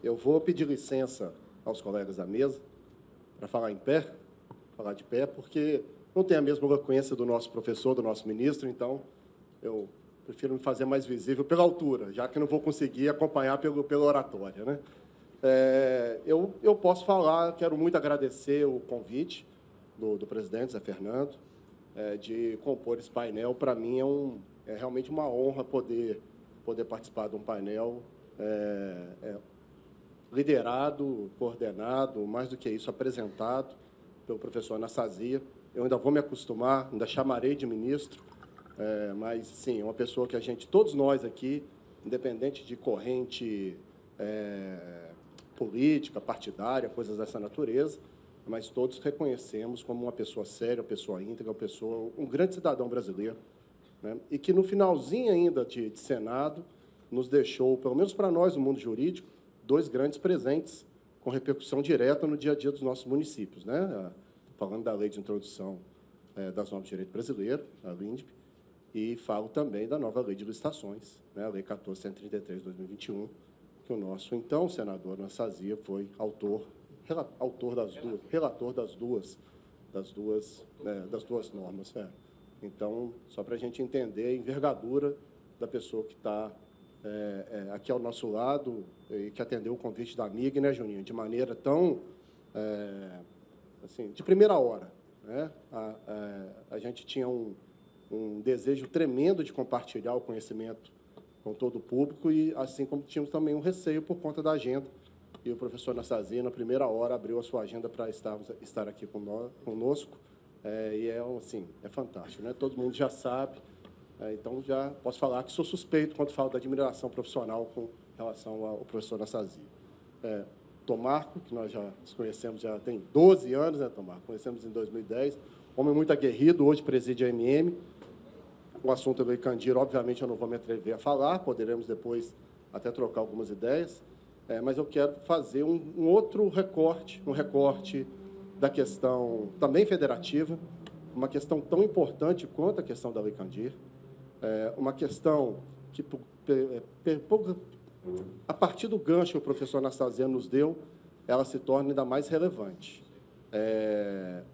Eu vou pedir licença aos colegas da mesa para falar em pé, falar de pé, porque não tem a mesma eloquência do nosso professor, do nosso ministro, então eu prefiro me fazer mais visível pela altura, já que não vou conseguir acompanhar pela oratória, né? Eu posso falar, quero muito agradecer o convite do presidente, Zé Fernando, de compor esse painel. Para mim é realmente uma honra poder participar de um painel liderado, coordenado, mais do que isso, apresentado pelo professor Anastasia. Eu ainda vou me acostumar, ainda chamarei de ministro, mas, sim, é uma pessoa que todos nós aqui, independente de corrente política, partidária, coisas dessa natureza, mas todos reconhecemos como uma pessoa séria, uma pessoa íntegra, um grande cidadão brasileiro, né? E que, no finalzinho ainda de Senado, nos deixou, pelo menos para nós, no mundo jurídico, 2 grandes presentes com repercussão direta no dia a dia dos nossos municípios, né? Falando da Lei de Introdução das Normas de Direito Brasileiro, a LINDB, e falo também da nova Lei de Licitações, né? A Lei 14.133 de 2021, que o nosso, então, senador Anastasia foi relator das duas normas. Então, só para a gente entender a envergadura da pessoa que está aqui ao nosso lado e que atendeu o convite da amiga, né, Juninho, de maneira tão, assim, de primeira hora, né? A gente tinha um desejo tremendo de compartilhar o conhecimento com todo o público e, assim como tínhamos também um receio por conta da agenda. E o professor Anastasia, na primeira hora, abriu a sua agenda para estar aqui conosco. Assim, é fantástico, né? Todo mundo já sabe. Então, já posso falar que sou suspeito quando falo da admiração profissional com relação ao professor Anastasia. Tomarco, que nós já nos conhecemos, já tem 12 anos, né, Tomarco? Conhecemos em 2010. Homem muito aguerrido, hoje preside a MM. O assunto do Icandir, obviamente, eu não vou me atrever a falar, poderemos depois até trocar algumas ideias, mas eu quero fazer um outro recorte, um recorte da questão também federativa, uma questão tão importante quanto a questão da Lei Candir, uma questão que, a partir do gancho que o professor Anastasia nos deu, ela se torna ainda mais relevante.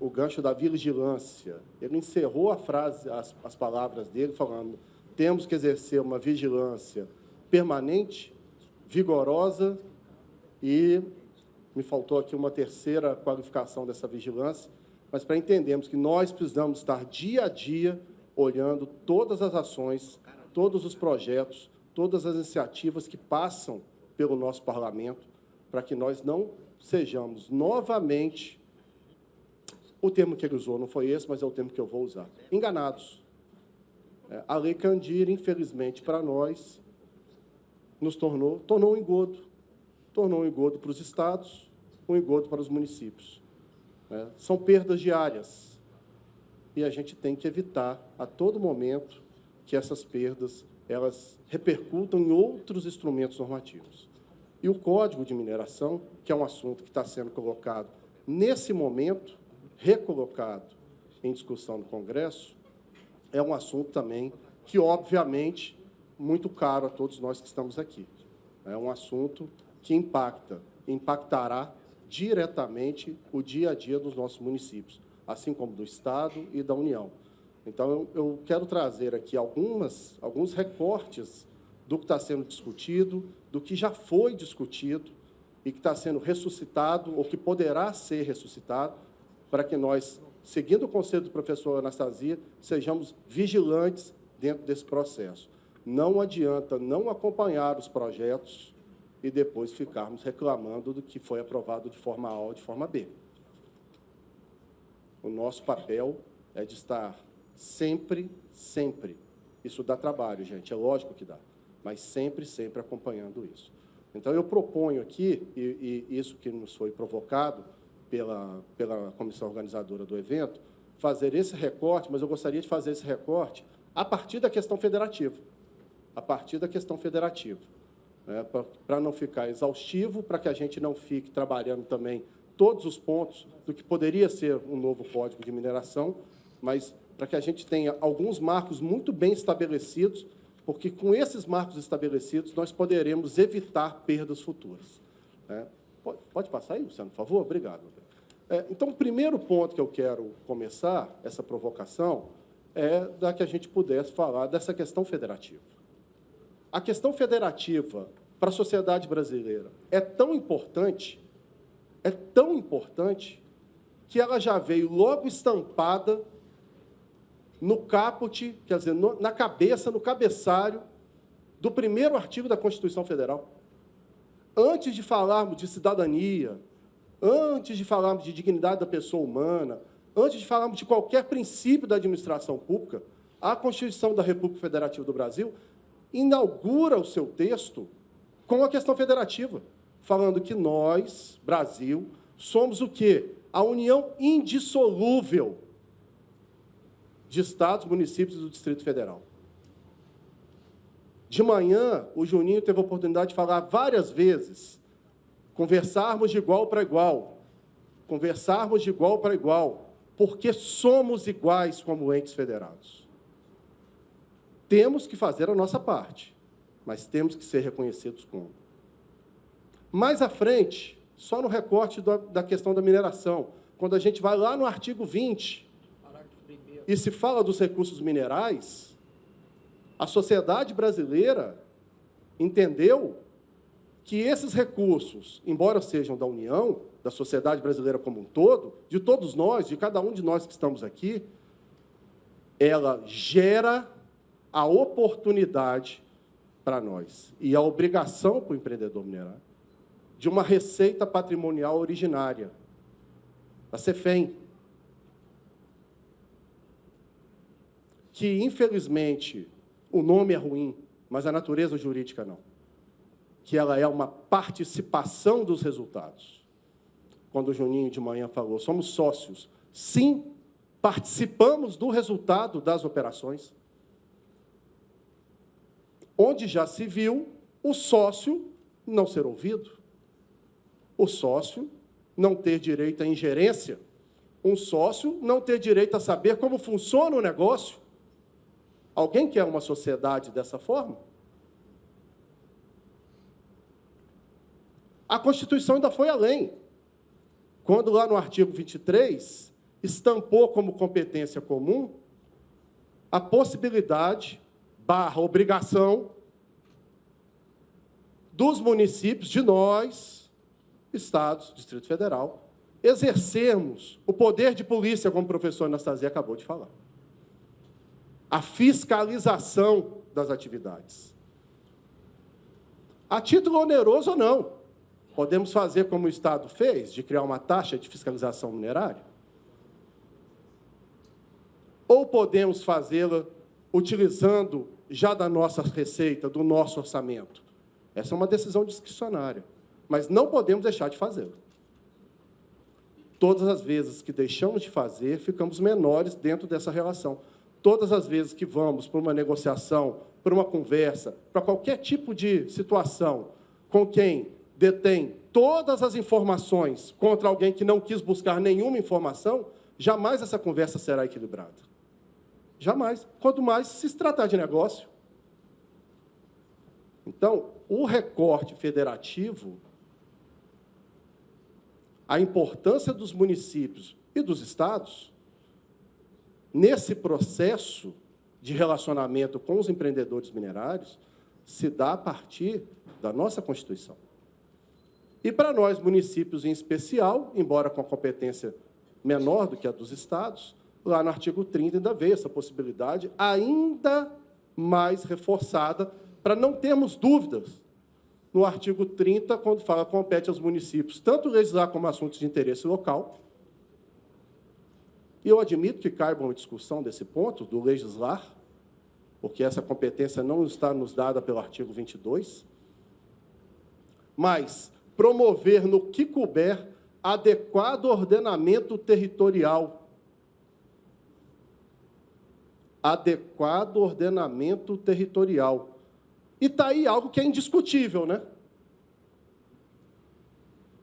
O gancho da vigilância, ele encerrou a frase, as palavras dele, falando: temos que exercer uma vigilância permanente, vigorosa, e me faltou aqui uma terceira qualificação dessa vigilância, mas para entendermos que nós precisamos estar dia a dia olhando todas as ações, todos os projetos, todas as iniciativas que passam pelo nosso parlamento, para que nós não sejamos novamente, o termo que ele usou não foi esse, mas é o termo que eu vou usar, enganados. A Lei Candir, infelizmente, para nós, nos tornou um engodo. Tornou um engodo para os estados, um engodo para os municípios. São perdas diárias. E a gente tem que evitar, a todo momento, que essas perdas elas repercutam em outros instrumentos normativos. E o Código de Mineração, que é um assunto que está sendo colocado nesse momento, recolocado em discussão no Congresso, é um assunto também que, obviamente, muito caro a todos nós que estamos aqui. É um assunto que impactará diretamente o dia a dia dos nossos municípios, assim como do Estado e da União. Então, eu quero trazer aqui alguns recortes do que está sendo discutido, do que já foi discutido e que está sendo ressuscitado ou que poderá ser ressuscitado, para que nós, seguindo o conselho do professor Anastasia, sejamos vigilantes dentro desse processo. Não adianta não acompanhar os projetos e depois ficarmos reclamando do que foi aprovado de forma A ou de forma B. O nosso papel é de estar sempre, isso dá trabalho, gente, é lógico que dá, mas sempre acompanhando isso. Então, eu proponho aqui, e isso que nos foi provocado pela comissão organizadora do evento, fazer esse recorte, mas eu gostaria de fazer esse recorte a partir da questão federativa. Para não ficar exaustivo, para que a gente não fique trabalhando também todos os pontos do que poderia ser um novo Código de Mineração, mas para que a gente tenha alguns marcos muito bem estabelecidos, porque com esses marcos estabelecidos nós poderemos evitar perdas futuras. né? Pode passar aí, Luciano, por favor? Obrigado. Então, o primeiro ponto que eu quero começar, essa provocação, é da que a gente pudesse falar dessa questão federativa. A questão federativa para a sociedade brasileira é tão importante, que ela já veio logo estampada no caput, quer dizer, na cabeça, no cabeçalho do primeiro artigo da Constituição Federal. Antes de falarmos de cidadania, antes de falarmos de dignidade da pessoa humana, antes de falarmos de qualquer princípio da administração pública, a Constituição da República Federativa do Brasil inaugura o seu texto com a questão federativa, falando que nós, Brasil, somos o quê? A união indissolúvel de estados, municípios e do Distrito Federal. De manhã, o Juninho teve a oportunidade de falar várias vezes, conversarmos de igual para igual, conversarmos de igual para igual, porque somos iguais como entes federados. Temos que fazer a nossa parte, mas temos que ser reconhecidos como. Mais à frente, só no recorte da questão da mineração, quando a gente vai lá no artigo 20 e se fala dos recursos minerais, a sociedade brasileira entendeu que esses recursos, embora sejam da União, da sociedade brasileira como um todo, de todos nós, de cada um de nós que estamos aqui, ela gera a oportunidade para nós e a obrigação para o empreendedor minerário de uma receita patrimonial originária, a CEFEM, que, infelizmente, o nome é ruim, mas a natureza jurídica não, que ela é uma participação dos resultados. Quando o Juninho de manhã falou, somos sócios. Sim, participamos do resultado das operações, onde já se viu o sócio não ser ouvido, o sócio não ter direito à ingerência, um sócio não ter direito a saber como funciona o negócio. Alguém quer uma sociedade dessa forma? A Constituição ainda foi além, quando, lá no artigo 23, estampou como competência comum a possibilidade, obrigação, dos municípios, de nós, estados, Distrito Federal, exercermos o poder de polícia, como o professor Anastasia acabou de falar. A fiscalização das atividades. A título oneroso ou não, podemos fazer como o Estado fez, de criar uma taxa de fiscalização minerária? Ou podemos fazê-la utilizando já da nossa receita, do nosso orçamento? Essa é uma decisão discricionária, mas não podemos deixar de fazê-la. Todas as vezes que deixamos de fazer, ficamos menores dentro dessa relação. Todas as vezes que vamos para uma negociação, para uma conversa, para qualquer tipo de situação com quem detém todas as informações contra alguém que não quis buscar nenhuma informação, jamais essa conversa será equilibrada. Jamais. Quanto mais se tratar de negócio. Então, o recorte federativo, a importância dos municípios e dos estados, nesse processo de relacionamento com os empreendedores minerários, se dá a partir da nossa Constituição. E para nós, municípios em especial, embora com a competência menor do que a dos estados, lá no artigo 30 ainda veio essa possibilidade ainda mais reforçada, para não termos dúvidas no artigo 30, quando fala que compete aos municípios tanto legislar como assuntos de interesse local. E eu admito que caiba uma discussão desse ponto, do legislar, porque essa competência não está nos dada pelo artigo 22, mas promover, no que couber, adequado ordenamento territorial. Adequado ordenamento territorial. E está aí algo que é indiscutível, né?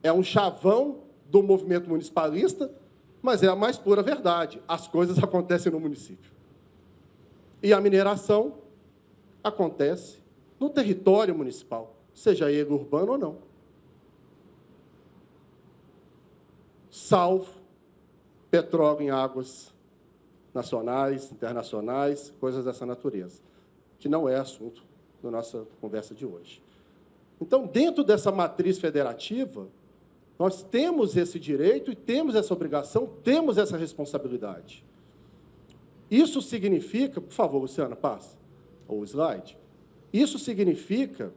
É um chavão do movimento municipalista, mas é a mais pura verdade. As coisas acontecem no município. E a mineração acontece no território municipal, seja ele urbano ou não. salvo petróleo em águas nacionais, internacionais, coisas dessa natureza, que não é assunto da nossa conversa de hoje. Então, dentro dessa matriz federativa, nós temos esse direito e temos essa obrigação, temos essa responsabilidade. Isso significa, por favor, Luciana, passa o slide. Isso significa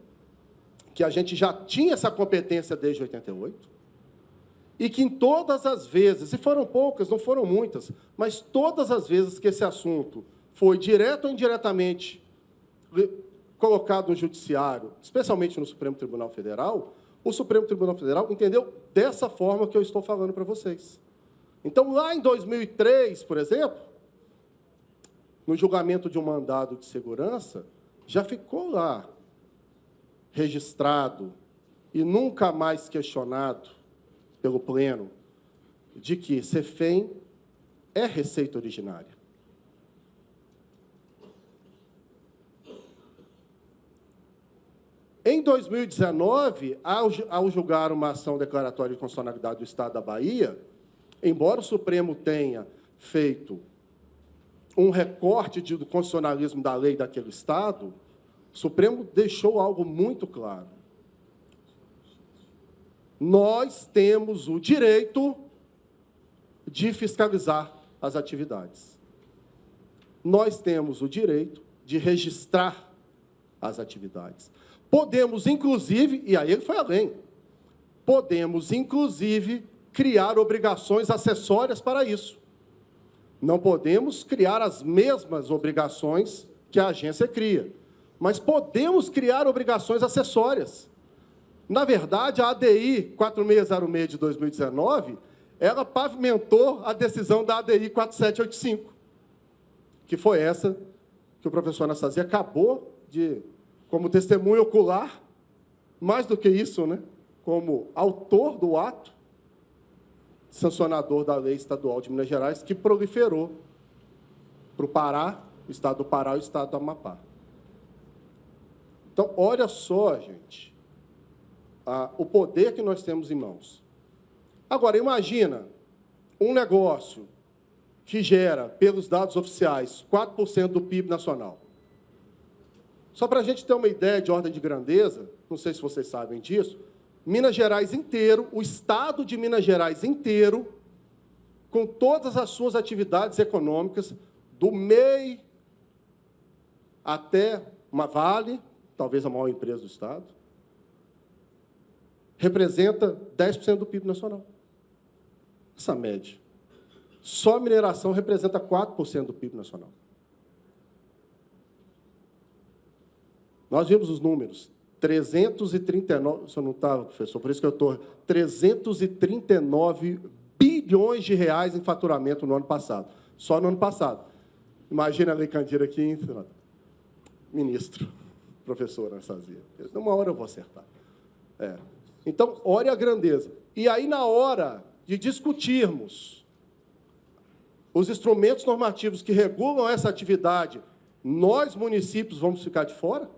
que a gente já tinha essa competência desde 88 e que em todas as vezes, e foram poucas, não foram muitas, mas todas as vezes que esse assunto foi direto ou indiretamente colocado no Judiciário, especialmente no Supremo Tribunal Federal, o Supremo Tribunal Federal entendeu dessa forma que eu estou falando para vocês. Então, lá em 2003, por exemplo, no julgamento de um mandado de segurança, já ficou lá registrado e nunca mais questionado pelo Pleno de que CEFEM é receita originária. Em 2019, ao julgar uma ação declaratória de constitucionalidade do Estado da Bahia, embora o Supremo tenha feito um recorte do constitucionalismo da lei daquele Estado, o Supremo deixou algo muito claro. Nós temos o direito de fiscalizar as atividades. Nós temos o direito de registrar as atividades. Podemos, inclusive, e aí ele foi além, podemos, inclusive, criar obrigações acessórias para isso. Não podemos criar as mesmas obrigações que a agência cria, mas podemos criar obrigações acessórias. Na verdade, a ADI 4606 de 2019, ela pavimentou a decisão da ADI 4785, que foi essa que o professor Anastasia acabou de, como testemunho ocular, mais do que isso, né, como autor do ato sancionador da Lei Estadual de Minas Gerais, que proliferou para o Pará, o Estado do Pará e o Estado do Amapá. Então, olha só, gente, o poder que nós temos em mãos. Agora, imagina um negócio que gera, pelos dados oficiais, 4% do PIB nacional. Só para a gente ter uma ideia de ordem de grandeza, não sei se vocês sabem disso, Minas Gerais inteiro, o Estado de Minas Gerais inteiro, com todas as suas atividades econômicas, do MEI até uma Vale, talvez a maior empresa do Estado, representa 10% do PIB nacional. Essa média. Só a mineração representa 4% do PIB nacional. Nós vimos os números. 339, o senhor não estava, professor, por isso que eu estou... 339 bilhões de reais em faturamento no ano passado. Só no ano passado. Imagina a Lei Candira aqui, ministro, professor Anastasia. Uma hora eu vou acertar. Então, olha a grandeza. E aí, na hora de discutirmos os instrumentos normativos que regulam essa atividade, nós, municípios, vamos ficar de fora?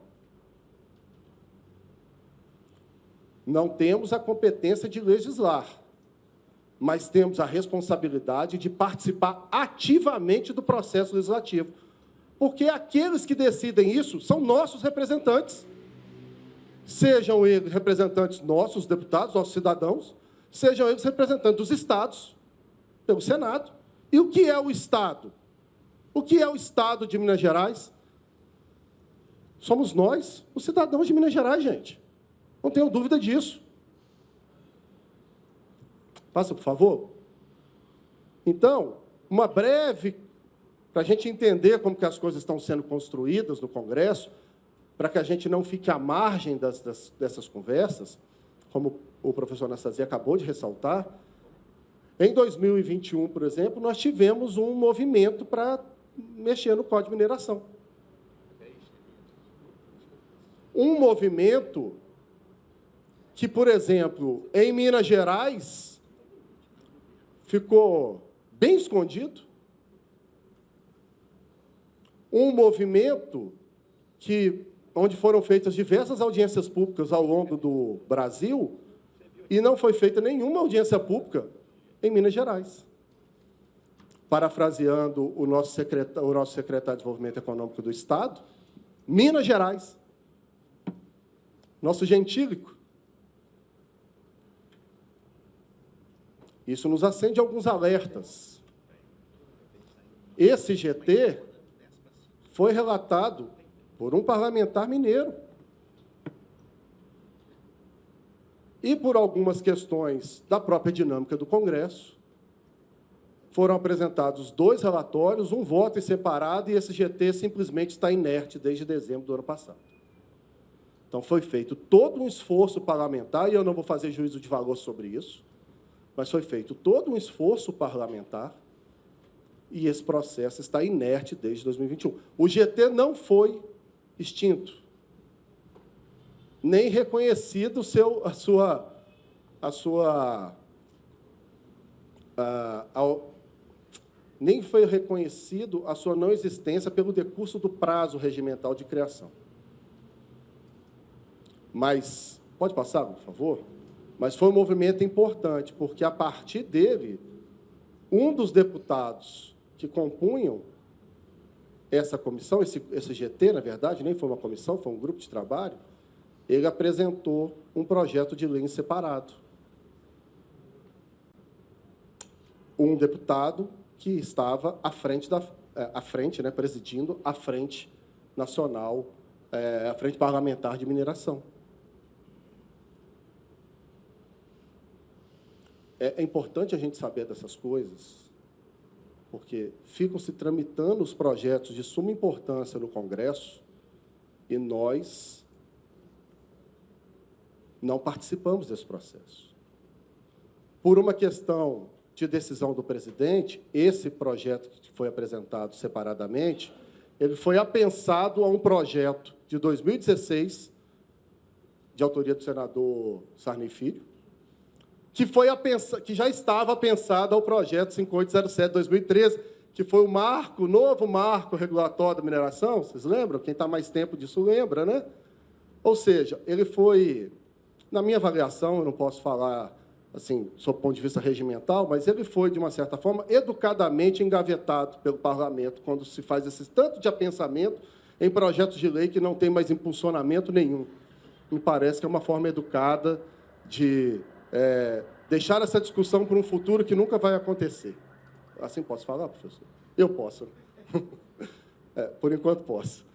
Não temos a competência de legislar, mas temos a responsabilidade de participar ativamente do processo legislativo, porque aqueles que decidem isso são nossos representantes, sejam eles representantes nossos, deputados, nossos cidadãos, sejam eles representantes dos estados, pelo Senado. E o que é o Estado? O que é o Estado de Minas Gerais? Somos nós, os cidadãos de Minas Gerais, gente. Não tenho dúvida disso. Passa, por favor. Então, uma breve, para a gente entender como que as coisas estão sendo construídas no Congresso, para que a gente não fique à margem dessas conversas, como o professor Anastasia acabou de ressaltar. Em 2021, por exemplo, nós tivemos um movimento para mexer no Código de Mineração. Um movimento que, por exemplo, em Minas Gerais, ficou bem escondido. Um movimento onde foram feitas diversas audiências públicas ao longo do Brasil, e não foi feita nenhuma audiência pública em Minas Gerais. Parafraseando o nosso secretário de Desenvolvimento Econômico do Estado, Minas Gerais, nosso gentílico. Isso nos acende alguns alertas. Esse GT foi relatado por um parlamentar mineiro. E por algumas questões da própria dinâmica do Congresso, foram apresentados 2 relatórios, um voto em separado, e esse GT simplesmente está inerte desde dezembro do ano passado. Então, foi feito todo um esforço parlamentar, e eu não vou fazer juízo de valor sobre isso, mas foi feito todo um esforço parlamentar, e esse processo está inerte desde 2021. O GT não foi extinto, nem reconhecido nem foi reconhecido a sua não existência pelo decurso do prazo regimental de criação. Mas, pode passar, por favor? Mas foi um movimento importante, porque, a partir dele, um dos deputados que compunham essa comissão, esse GT, na verdade, nem foi uma comissão, foi um grupo de trabalho, ele apresentou um projeto de lei em separado. Um deputado que estava à frente, né, presidindo a Frente Nacional, a Frente Parlamentar de Mineração. É importante a gente saber dessas coisas, porque ficam se tramitando os projetos de suma importância no Congresso e nós não participamos desse processo. Por uma questão de decisão do presidente, esse projeto que foi apresentado separadamente, ele foi apensado a um projeto de 2016, de autoria do senador Sarney Filho, que já estava apensado ao projeto 5807 de 2013, que foi o novo marco regulatório da mineração. Vocês lembram? Quem está mais tempo disso lembra, né? Ou seja, ele foi, na minha avaliação, eu não posso falar assim, sob o ponto de vista regimental, mas ele foi, de uma certa forma, educadamente engavetado pelo parlamento, quando se faz esse tanto de apensamento em projetos de lei que não tem mais impulsionamento nenhum. Me parece que é uma forma educada de deixar essa discussão para um futuro que nunca vai acontecer. Assim posso falar, professor? Eu posso. Por enquanto posso.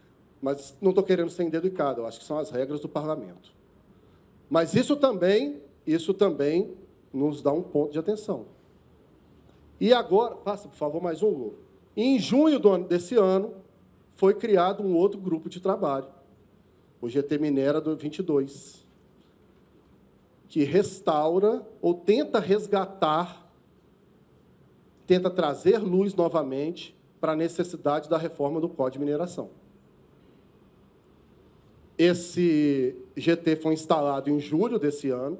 Mas não estou querendo ser indelicado, eu acho que são as regras do parlamento. Mas isso também nos dá um ponto de atenção. E agora, passa, por favor, mais um, Lu. Em junho desse ano, foi criado um outro grupo de trabalho, o GT Minera do 22, que restaura ou tenta resgatar, tenta trazer luz novamente para a necessidade da reforma do Código de Mineração. Esse GT foi instalado em julho desse ano,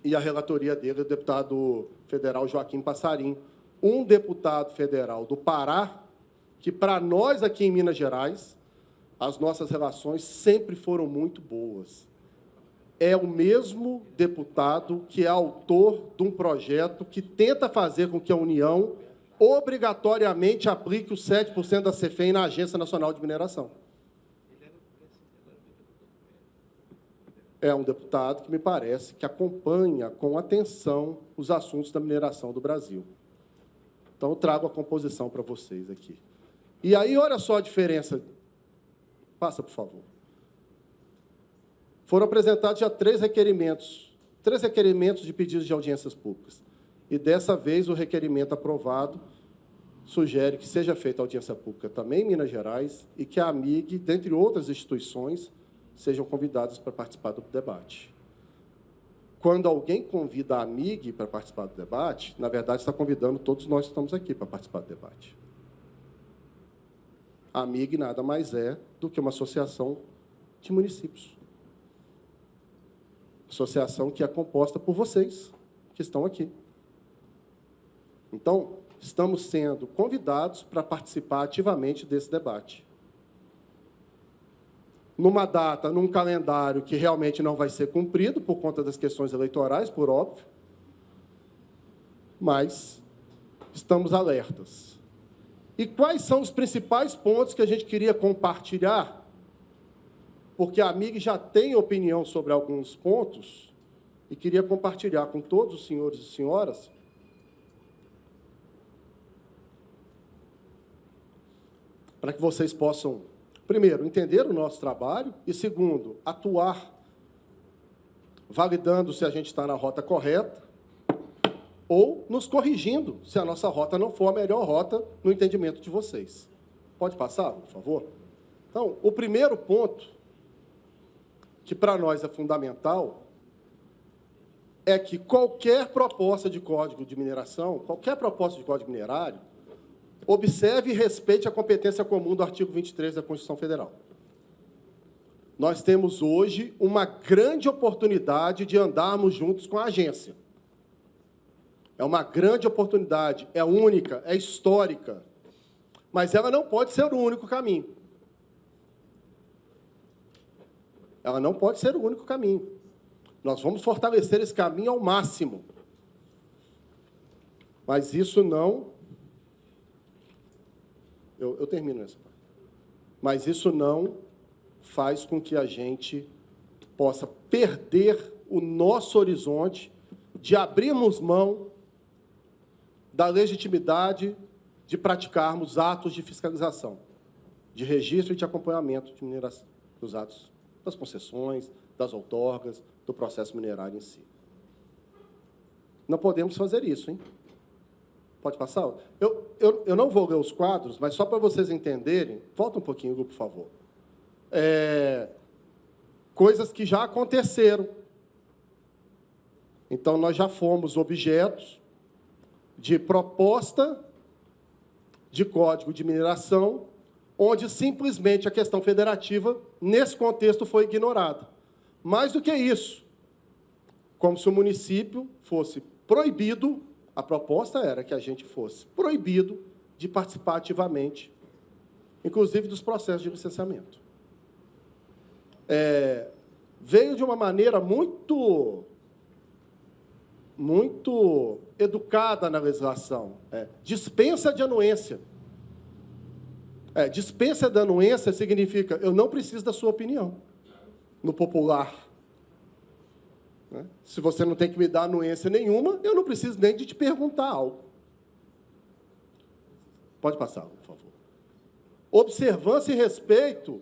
e a relatoria dele é o deputado federal Joaquim Passarim, um deputado federal do Pará, que, para nós aqui em Minas Gerais, as nossas relações sempre foram muito boas. É o mesmo deputado que é autor de um projeto que tenta fazer com que a União obrigatoriamente aplique os 7% da CEFEM na Agência Nacional de Mineração. É um deputado que me parece que acompanha com atenção os assuntos da mineração do Brasil. Então, eu trago a composição para vocês aqui. E aí, olha só a diferença. Passa, por favor. Foram apresentados já 3 requerimentos de pedidos de audiências públicas. E, dessa vez, o requerimento aprovado sugere que seja feita audiência pública também em Minas Gerais e que a AMIG, dentre outras instituições, sejam convidados para participar do debate. Quando alguém convida a AMIG para participar do debate, na verdade, está convidando todos nós que estamos aqui para participar do debate. A AMIG nada mais é do que uma associação de municípios. Associação que é composta por vocês, que estão aqui. Então, estamos sendo convidados para participar ativamente desse debate. Numa data, num calendário que realmente não vai ser cumprido por conta das questões eleitorais, por óbvio, mas estamos alertas. E quais são os principais pontos que a gente queria compartilhar? Porque a AMIG já tem opinião sobre alguns pontos e queria compartilhar com todos os senhores e senhoras para que vocês possam, primeiro, entender o nosso trabalho e, segundo, atuar validando se a gente está na rota correta ou nos corrigindo se a nossa rota não for a melhor rota no entendimento de vocês. Pode passar, por favor? Então, o primeiro ponto, que para nós é fundamental, é que qualquer proposta de código de mineração, qualquer proposta de código minerário, observe e respeite a competência comum do artigo 23 da Constituição Federal. Nós temos hoje uma grande oportunidade de andarmos juntos com a agência. É uma grande oportunidade, é única, é histórica, mas ela não pode ser o único caminho. Ela não pode ser o único caminho. Nós vamos fortalecer esse caminho ao máximo. Mas isso não... Eu termino essa parte. Mas isso não faz com que a gente possa perder o nosso horizonte de abrirmos mão da legitimidade de praticarmos atos de fiscalização, de registro e de acompanhamento de mineração, dos atos das concessões, das outorgas, do processo minerário em si. Não podemos fazer isso, hein? Pode passar? Eu não vou ler os quadros, mas só para vocês entenderem, volta um pouquinho, por favor. Coisas que já aconteceram. Então, nós já fomos objetos de proposta de código de mineração, onde simplesmente a questão federativa, nesse contexto, foi ignorada. Mais do que isso, como se o município fosse proibido, a proposta era que a gente fosse proibido de participar ativamente, inclusive dos processos de licenciamento. Veio de uma maneira muito educada na legislação. Dispensa de anuência. Dispensa de anuência significa eu não preciso da sua opinião, no popular. Se você não tem que me dar anuência nenhuma, eu não preciso nem de te perguntar algo. Pode passar, por favor. Observância e respeito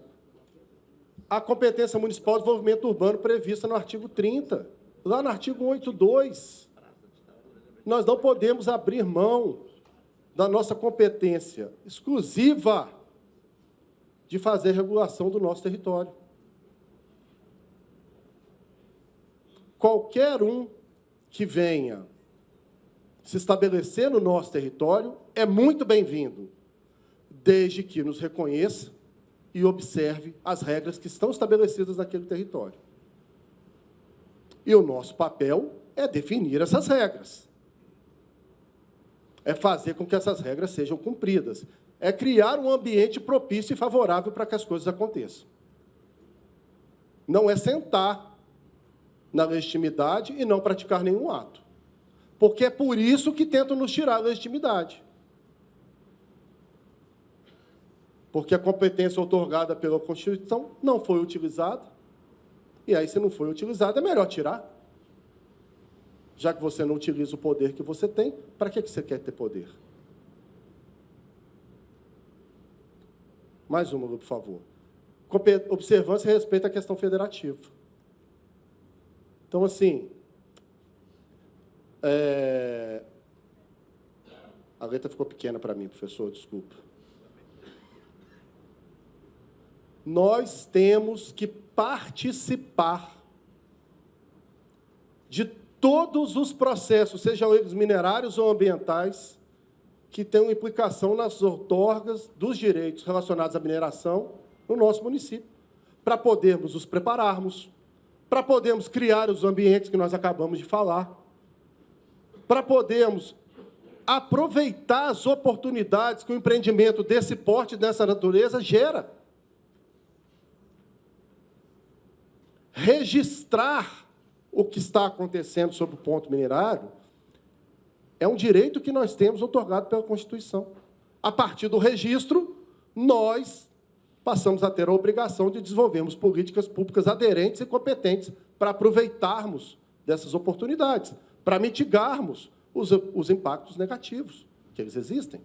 à competência municipal de desenvolvimento urbano prevista no artigo 30. Lá no artigo 8.2, nós não podemos abrir mão da nossa competência exclusiva de fazer regulação do nosso território. Qualquer um que venha se estabelecer no nosso território é muito bem-vindo, desde que nos reconheça e observe as regras que estão estabelecidas naquele território. E o nosso papel é definir essas regras. É fazer com que essas regras sejam cumpridas. É criar um ambiente propício e favorável para que as coisas aconteçam. Não é sentar na legitimidade e não praticar nenhum ato. Porque é por isso que tentam nos tirar a legitimidade. Porque a competência outorgada pela Constituição não foi utilizada. E aí, se não foi utilizada, é melhor tirar. Já que você não utiliza o poder que você tem, para que você quer ter poder? Mais uma, por favor. Observância e respeito à questão federativa. Então, assim, a letra ficou pequena para mim, professor, desculpa. Nós temos que participar de todos os processos, sejam eles minerários ou ambientais, que tenham implicação nas outorgas dos direitos relacionados à mineração no nosso município, para podermos nos prepararmos, para podermos criar os ambientes que nós acabamos de falar, para podermos aproveitar as oportunidades que o empreendimento desse porte, dessa natureza, gera. Registrar o que está acontecendo sobre o ponto minerário É um direito que nós temos otorgado pela Constituição. A partir do registro, nós passamos a ter a obrigação de desenvolvermos políticas públicas aderentes e competentes para aproveitarmos dessas oportunidades, para mitigarmos os impactos negativos, que eles existem.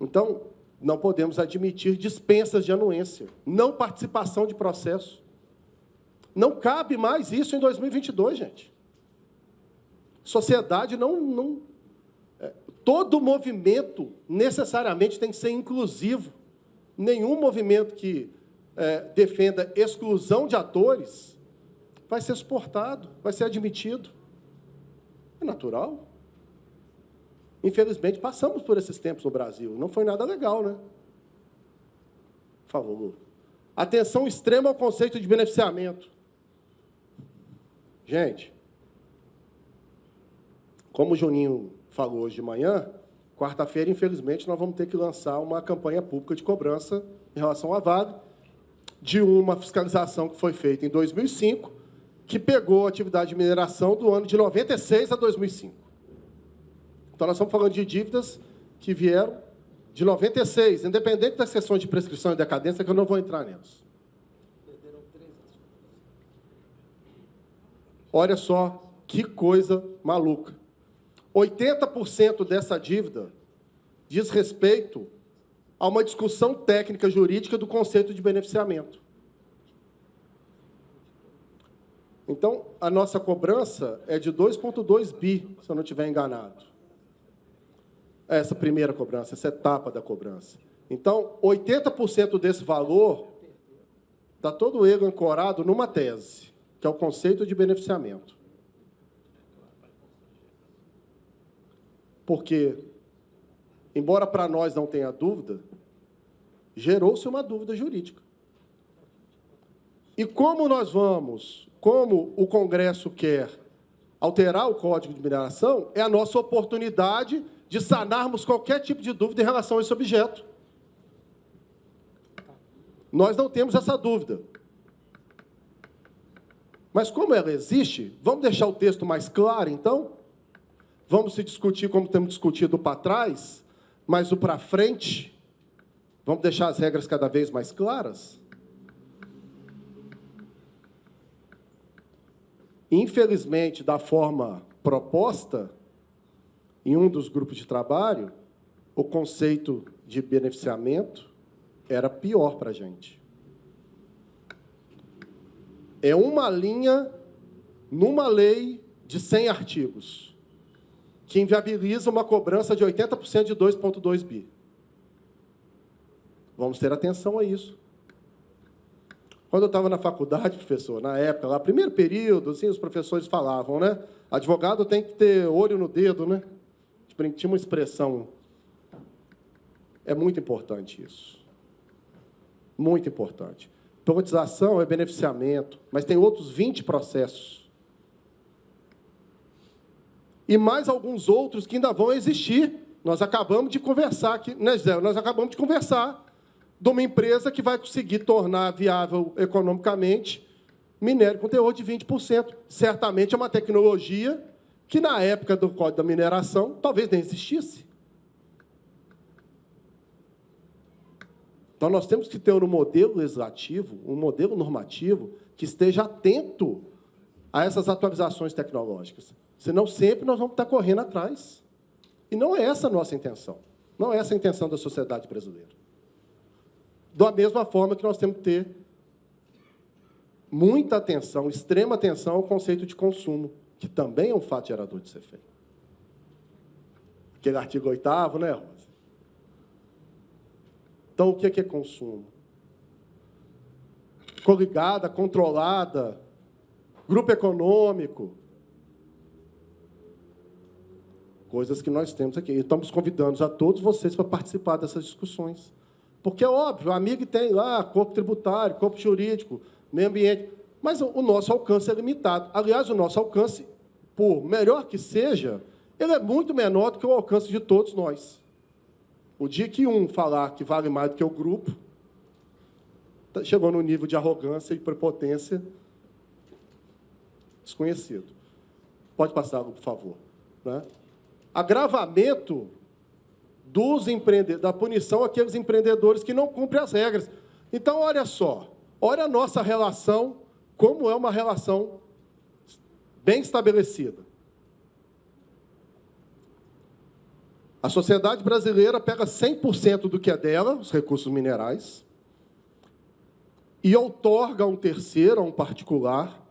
Então, não podemos admitir dispensas de anuência, não participação de processo. Não cabe mais isso em 2022, gente. Sociedade todo movimento necessariamente tem que ser inclusivo. Nenhum movimento que defenda exclusão de atores vai ser suportado, vai ser admitido. É natural. Infelizmente, passamos por esses tempos no Brasil. Não foi nada legal, né? Por favor. Atenção extrema ao conceito de beneficiamento. Gente, como o Juninho falou hoje de manhã, quarta-feira, infelizmente, nós vamos ter que lançar uma campanha pública de cobrança em relação à Vale, de uma fiscalização que foi feita em 2005, que pegou a atividade de mineração do ano de 96 a 2005. Então, nós estamos falando de dívidas que vieram de 96, independente das questões de prescrição e decadência, que eu não vou entrar nelas. Olha só que coisa maluca. 80% dessa dívida diz respeito a uma discussão técnica jurídica do conceito de beneficiamento. Então, a nossa cobrança é de 2,2 bi, se eu não estiver enganado. Essa primeira cobrança, essa etapa da cobrança. Então, 80% desse valor está todo ele ancorado numa tese, que é o conceito de beneficiamento. Porque, embora para nós não tenha dúvida, gerou-se uma dúvida jurídica. E como o Congresso quer alterar o Código de Mineração, é a nossa oportunidade de sanarmos qualquer tipo de dúvida em relação a esse objeto. Nós não temos essa dúvida. Mas como ela existe, vamos deixar o texto mais claro, então? Vamos se discutir como temos discutido para trás, mas o para frente, vamos deixar as regras cada vez mais claras? Infelizmente, da forma proposta, em um dos grupos de trabalho, o conceito de beneficiamento era pior para a gente. É uma linha numa lei de 100 artigos, que inviabiliza uma cobrança de 80% de 2,2 bi. Vamos ter atenção a isso. Quando eu estava na faculdade, professor, na época, lá, primeiro período, assim, os professores falavam, né? Advogado tem que ter olho no dedo, né? Tinha uma expressão. É muito importante isso. Muito importante. Privatização é beneficiamento, mas tem outros 20 processos. E mais alguns outros que ainda vão existir. Nós acabamos de conversar aqui, né, Zé? Nós acabamos de conversar de uma empresa que vai conseguir tornar viável economicamente minério com teor de 20%. Certamente é uma tecnologia que, na época do Código da Mineração, talvez nem existisse. Então, nós temos que ter um modelo legislativo, um modelo normativo, que esteja atento a essas atualizações tecnológicas. Senão, sempre nós vamos estar correndo atrás. E não é essa a nossa intenção. Não é essa a intenção da sociedade brasileira. Da mesma forma que nós temos que ter muita atenção, extrema atenção ao conceito de consumo, que também é um fato gerador de ser feito. Aquele artigo 8º, né, Rosa? Então, o que é consumo? Coligada, controlada, grupo econômico. Coisas que nós temos aqui. E estamos convidando a todos vocês para participar dessas discussões. Porque é óbvio, o amigo tem lá corpo tributário, corpo jurídico, meio ambiente, mas o nosso alcance é limitado. Aliás, o nosso alcance, por melhor que seja, ele é muito menor do que o alcance de todos nós. O dia que um falar que vale mais do que o grupo, chegou no nível de arrogância e prepotência desconhecido. Pode passar, por favor. Né? Agravamento da punição àqueles empreendedores que não cumprem as regras. Então, olha só, olha a nossa relação, como é uma relação bem estabelecida. A sociedade brasileira pega 100% do que é dela, os recursos minerais, e outorga a um terceiro, a um particular,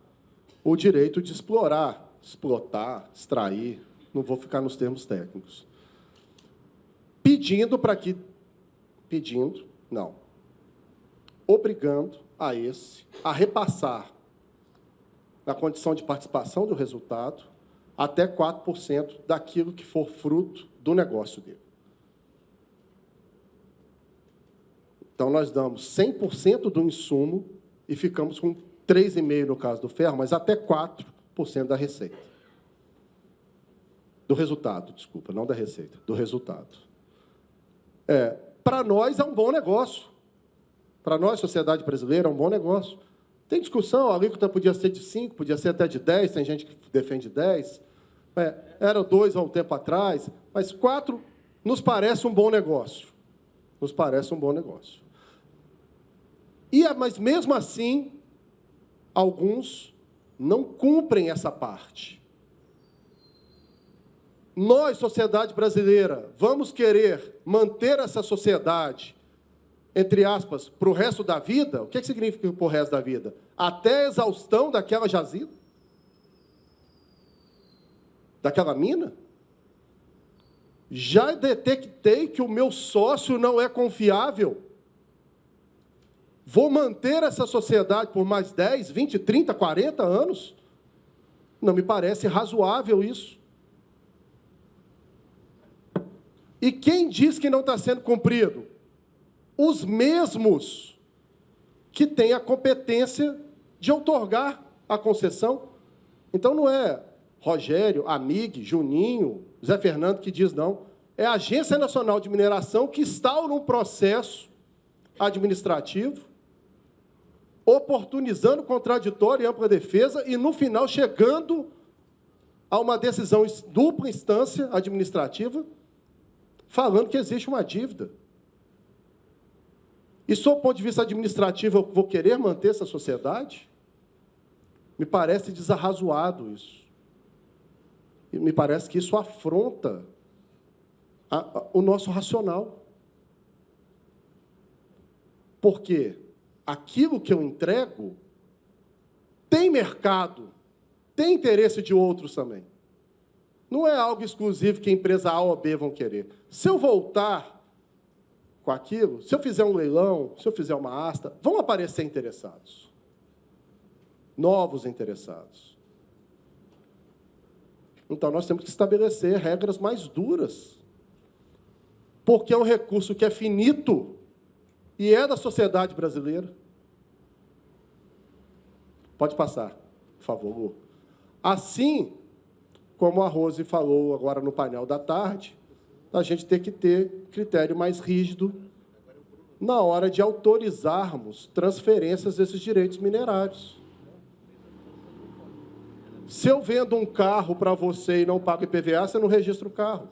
o direito de explorar, explotar, extrair, não vou ficar nos termos técnicos, obrigando a esse a repassar, na condição de participação do resultado, até 4% daquilo que for fruto do negócio dele. Então, nós damos 100% do insumo e ficamos com 3,5% no caso do ferro, mas até 4% da receita. Do resultado, desculpa, não da receita, do resultado. Para nós é um bom negócio. Para nós, sociedade brasileira, é um bom negócio. Tem discussão, a alíquota podia ser de 5%, podia ser até de 10%, tem gente que defende 10%. Era 2% há um tempo atrás, mas 4% nos parece um bom negócio. Nos parece um bom negócio. Mas, mesmo assim, alguns não cumprem essa parte. Nós, sociedade brasileira, vamos querer manter essa sociedade, entre aspas, para o resto da vida? O que significa para o resto da vida? Até a exaustão daquela jazida? Daquela mina? Já detectei que o meu sócio não é confiável. Vou manter essa sociedade por mais 10, 20, 30, 40 anos? Não me parece razoável isso. E quem diz que não está sendo cumprido? Os mesmos que têm a competência de outorgar a concessão. Então, não é Rogério, Amig, Juninho, Zé Fernando que diz não. É a Agência Nacional de Mineração que está num processo administrativo, oportunizando contraditório e ampla defesa e, no final, chegando a uma decisão dupla instância administrativa, falando que existe uma dívida. E, sob o ponto de vista administrativo, eu vou querer manter essa sociedade? Me parece desarrazoado isso. E me parece que isso afronta o nosso racional. Porque aquilo que eu entrego tem mercado, tem interesse de outros também. Não é algo exclusivo que a empresa A ou B vão querer. Se eu voltar com aquilo, se eu fizer um leilão, se eu fizer uma asta, vão aparecer interessados. Novos interessados. Então, nós temos que estabelecer regras mais duras. Porque é um recurso que é finito e é da sociedade brasileira. Pode passar, por favor, Lu. Assim, como a Rose falou agora no painel da tarde, a gente tem que ter critério mais rígido na hora de autorizarmos transferências desses direitos minerários. Se eu vendo um carro para você e não pago IPVA, você não registra o carro.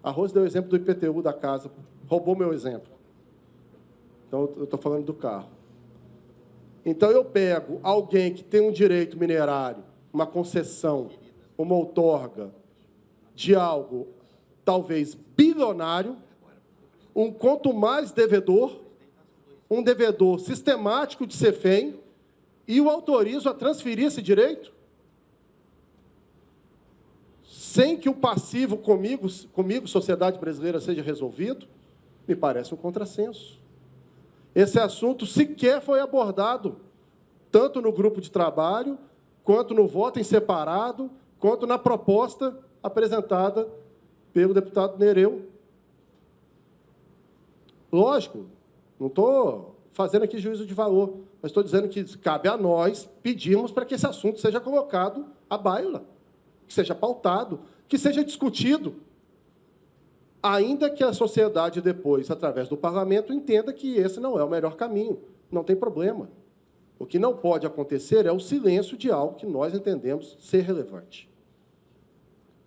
A Rose deu o exemplo do IPTU da casa, roubou meu exemplo. Então, eu estou falando do carro. Então, eu pego alguém que tem um direito minerário, uma concessão, uma outorga de algo, talvez, bilionário, quanto mais devedor, um devedor sistemático de CEFEM, e o autorizo a transferir esse direito, sem que o passivo comigo, sociedade brasileira, seja resolvido, me parece um contrassenso. Esse assunto sequer foi abordado, tanto no grupo de trabalho, quanto no voto em separado, quanto na proposta apresentada pelo deputado Nereu. Lógico, não estou fazendo aqui juízo de valor, mas estou dizendo que cabe a nós pedirmos para que esse assunto seja colocado à baila, que seja pautado, que seja discutido, ainda que a sociedade depois, através do parlamento, entenda que esse não é o melhor caminho. Não tem problema. O que não pode acontecer é o silêncio de algo que nós entendemos ser relevante.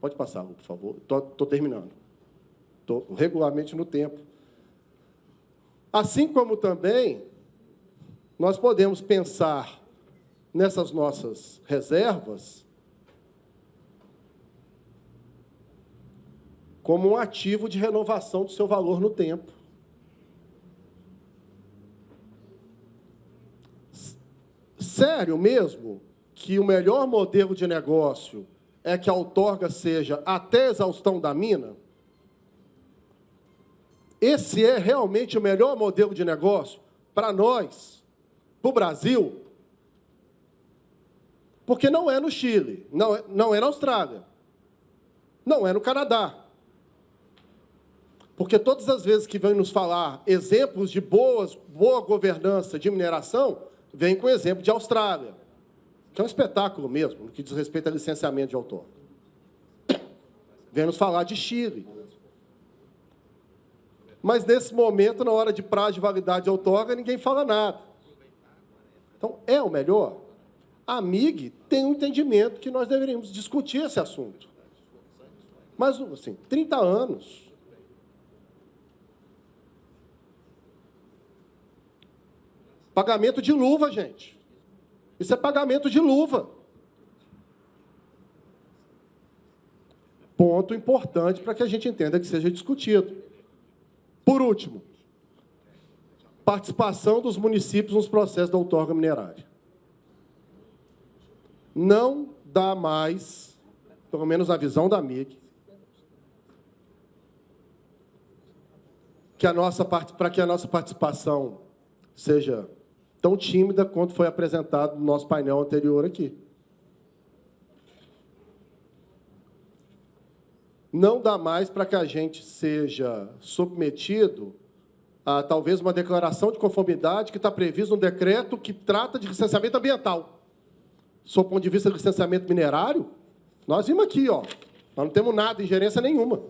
Pode passar, por favor. Estou terminando. Estou regularmente no tempo. Assim como também nós podemos pensar nessas nossas reservas como um ativo de renovação do seu valor no tempo. Sério mesmo que o melhor modelo de negócio é que a outorga seja até a exaustão da mina? Esse é realmente o melhor modelo de negócio para nós, para o Brasil? Porque não é no Chile, não é na Austrália, não é no Canadá. Porque todas as vezes que vem nos falar exemplos de boa governança de mineração, vem com o exemplo de Austrália, que é um espetáculo mesmo, no que diz respeito a licenciamento de outorga. Vem nos falar de Chile. Mas, nesse momento, na hora de prazo de validade de outorga, ninguém fala nada. Então, é o melhor? A MIG tem um entendimento que nós deveríamos discutir esse assunto. Mas, assim, 30 anos. Pagamento de luva, gente. Isso é pagamento de luva. Ponto importante para que a gente entenda que seja discutido. Por último, participação dos municípios nos processos da outorga minerária. Não dá mais, pelo menos na visão da MIG, para que a nossa participação seja tão tímida quanto foi apresentado no nosso painel anterior aqui. Não dá mais para que a gente seja submetido a, talvez, uma declaração de conformidade que está prevista no decreto que trata de licenciamento ambiental. Sob o ponto de vista do licenciamento minerário, nós vimos aqui, ó, nós não temos nada, ingerência nenhuma.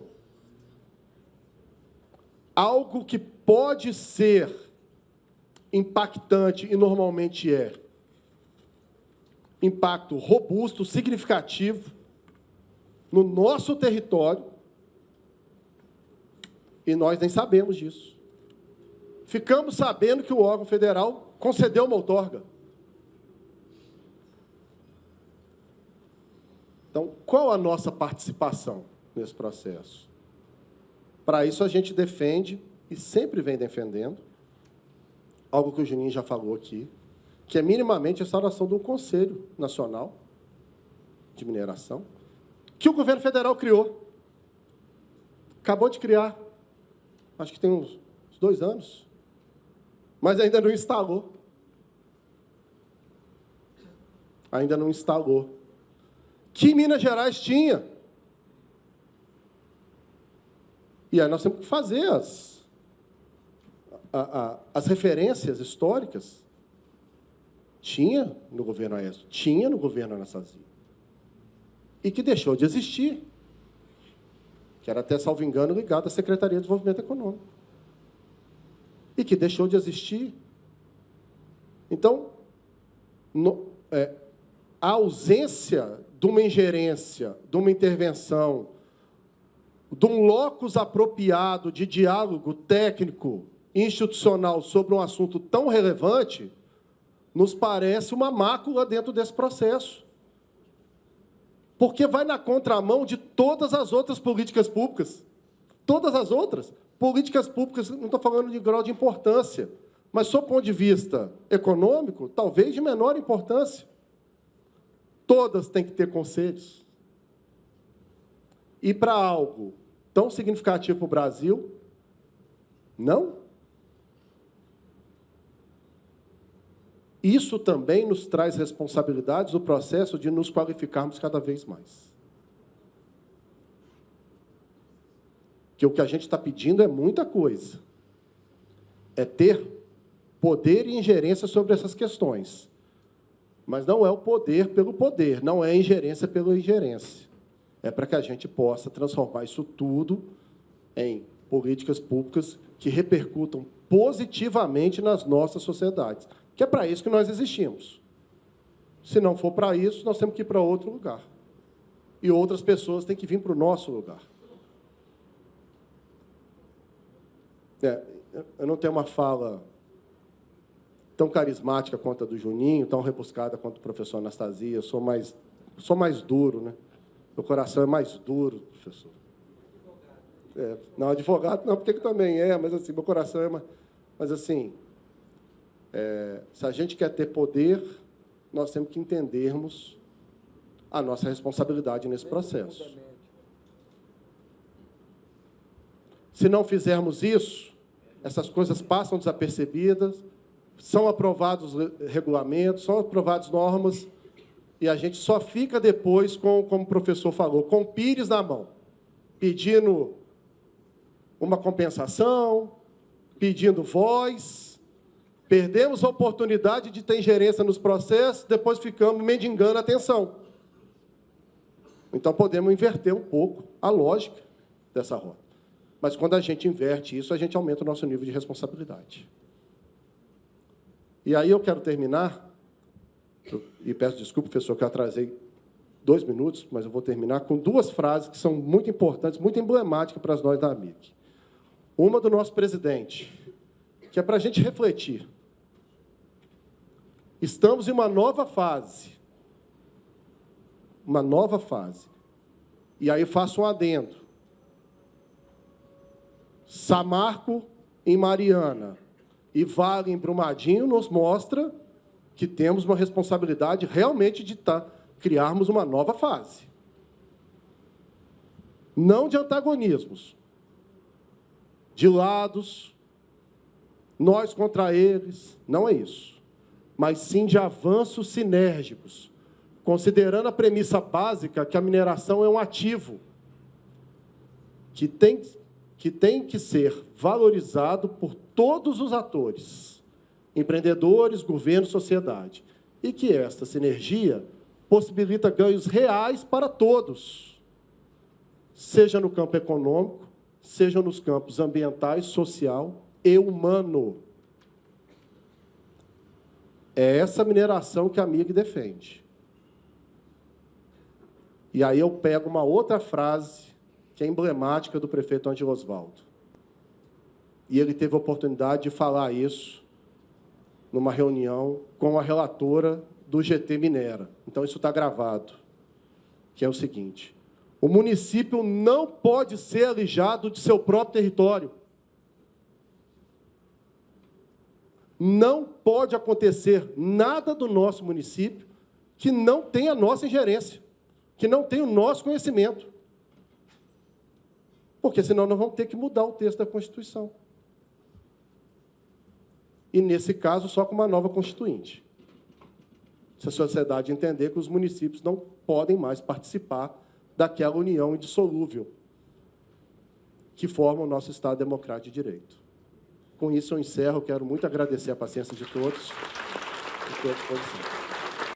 Algo que pode ser impactante, e normalmente é, impacto robusto, significativo, no nosso território, e nós nem sabemos disso. Ficamos sabendo que o órgão federal concedeu uma outorga. Então, qual a nossa participação nesse processo? Para isso, a gente defende, e sempre vem defendendo, algo que o Juninho já falou aqui, que é minimamente a instauração de um Conselho Nacional de Mineração, que o governo federal criou. Acabou de criar. Acho que tem uns 2 anos. Mas ainda não instalou. Ainda não instalou. Que em Minas Gerais tinha. E aí nós temos que fazer as referências históricas. Tinha no governo Aécio, tinha no governo Anastasia. E que deixou de existir, que era até, salvo engano, ligado à Secretaria de Desenvolvimento Econômico. E que deixou de existir. Então, a ausência de uma ingerência, de uma intervenção, de um locus apropriado de diálogo técnico, institucional, sobre um assunto tão relevante, nos parece uma mácula dentro desse processo. Porque vai na contramão de todas as outras políticas públicas. Todas as outras. Políticas públicas, não estou falando de grau de importância, mas, sob o ponto de vista econômico, talvez de menor importância. Todas têm que ter conselhos. E para algo tão significativo para o Brasil, não. Isso também nos traz responsabilidades no processo de nos qualificarmos cada vez mais. Que o que a gente está pedindo é muita coisa. É ter poder e ingerência sobre essas questões. Mas não é o poder pelo poder, não é a ingerência pela ingerência. É para que a gente possa transformar isso tudo em políticas públicas que repercutam positivamente nas nossas sociedades. Que é para isso que nós existimos. Se não for para isso, nós temos que ir para outro lugar. e outras pessoas têm que vir para o nosso lugar. Eu não tenho uma fala tão carismática quanto a do Juninho, tão rebuscada quanto o professor Anastasia. Eu sou mais duro, né? Meu coração é mais duro, professor. Não, advogado não, porque que também mas assim, meu coração é mais... Mas, assim, se a gente quer ter poder, nós temos que entendermos a nossa responsabilidade nesse processo. Se não fizermos isso, essas coisas passam desapercebidas, são aprovados regulamentos, são aprovadas normas, e a gente só fica depois, como o professor falou, com o pires na mão, pedindo uma compensação, pedindo voz, perdemos a oportunidade de ter ingerência nos processos, depois ficamos mendigando a atenção. Então, podemos inverter um pouco a lógica dessa rota. Mas, quando a gente inverte isso, a gente aumenta o nosso nível de responsabilidade. E aí eu quero terminar, e peço desculpa, professor, que eu atrasei 2 minutos, mas eu vou terminar com 2 frases que são muito importantes, muito emblemáticas para nós da AMIC. Uma do nosso presidente, que é para a gente refletir. Estamos em uma nova fase. Uma nova fase. E aí faço um adendo. Samarco em Mariana e Vale em Brumadinho nos mostra que temos uma responsabilidade realmente de criarmos uma nova fase. Não de antagonismos, de lados, nós contra eles, não é isso, mas sim de avanços sinérgicos, considerando a premissa básica que a mineração é um ativo que tem que ser valorizado por todos os atores, empreendedores, governo, sociedade, e que esta sinergia possibilita ganhos reais para todos, seja no campo econômico, seja nos campos ambientais, social e humano. É essa mineração que a MIG defende. E aí eu pego uma outra frase que é emblemática do prefeito Ângelo Osvaldo. E ele teve a oportunidade de falar isso numa reunião com a relatora do GT Minera. Então, isso está gravado, que é o seguinte: o município não pode ser alijado de seu próprio território. Não pode acontecer nada do nosso município que não tenha a nossa ingerência, que não tenha o nosso conhecimento. Porque, senão, nós vamos ter que mudar o texto da Constituição. E, nesse caso, só com uma nova Constituinte. Se a sociedade entender que os municípios não podem mais participar daquela união indissolúvel que forma o nosso Estado democrático de direito. Com isso, eu encerro. Quero muito agradecer a paciência de todos. Estou à disposição.